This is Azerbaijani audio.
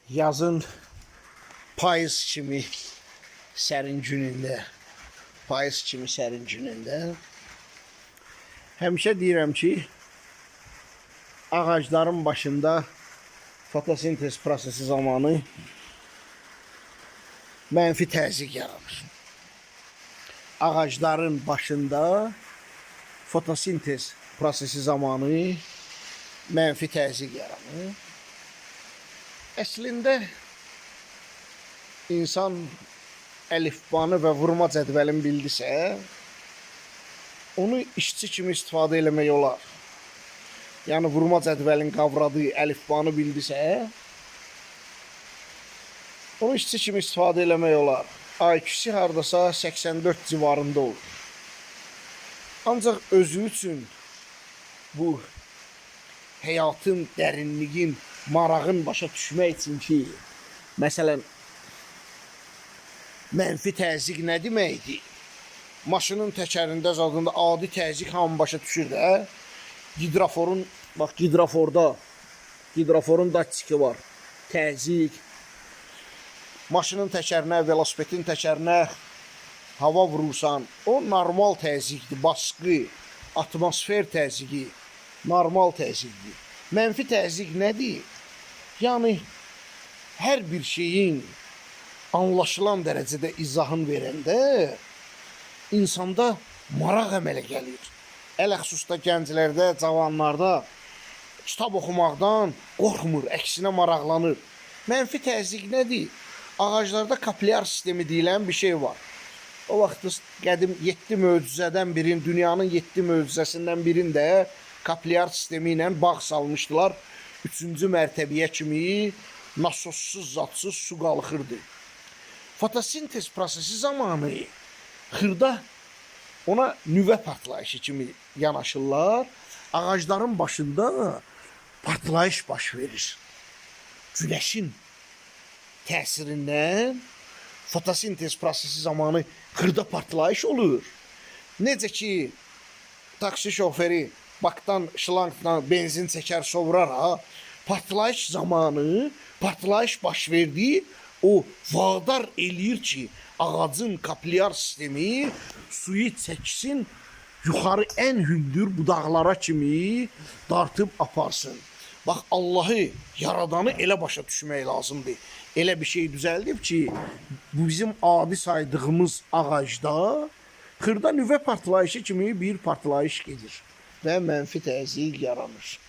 yazın payız kimi sərin günündə, həmişə deyirəm ki, ağacların başında fotosintez prosesi zamanı mənfi təzyiq yaranır. Ağacların başında fotosintez prosesi zamanı mənfi təzyiq yaranır. Əslində insan əlifbanı və vurma cədvəlini bildisə, onu işçi kimi istifadə eləmək olar. Yəni vurma cədvəlini qavradığı əlifbanı bildisə, onu işçi kimi istifadə eləmək olar. IQ-si hardasa 84 civarında olur. Ancaq özü üçün bu həyatın, dərinliyin, marağın başa düşmək üçün ki, məsələn, mənfi təzyiq nə deməkdir? Maşının təkərində zadında adi təzyiq hamı başa düşür də. Gidraforun, bax gidraforun datçiki var. Təzyiq. Maşının təkərinə, velosipedin təkərinə hava vurursan, o normal təzyiqdir, baskı, atmosfer təzyiqi, normal təzyiqdir. Mənfi təzyiq nədir? Yəni, hər bir şeyin anlaşılan dərəcədə izahını verəndə insanda maraq əmələ gəlir. Ələxüsusda gənclərdə, cavanlarda kitab oxumaqdan qorxmur, əksinə maraqlanır. Mənfi təzyiq nədir? Ağaclarda kapillyar sistemi deyilən bir şey var. O vaxt qədim 7 möcüzədən birin, dünyanın 7 möcüzəsindən birində kapillyar sistemi ilə bağ salmışdılar. 3-cü mərtəbəyə kimi nasossuz, zadsız su qalxırdı. Fotosintez prosesi zamanı xırda ona nüvə partlayışı kimi yanaşırlar. Ağacların başında partlayış baş verir. Güneşin təsirindən fotosintez prosesi zamanı xırda partlayış olur. Necə ki, taksi şoförü bakdan şlankla benzin çəkər sovuraraq, partlayış zamanı partlayış baş verdiyi o vadar eləyir ki, ağacın kapillyar sistemi suyu çəksin, yuxarı ən hündür budaqlara kimi dartıb aparsın. Bax, Allahı, yaradanı elə başa düşmək lazımdır. Elə bir şey düzəldib ki, bu bizim adi saydığımız ağacda xırda nüvə partlayışı kimi bir partlayış gedir və mənfi təzyiq yaranır.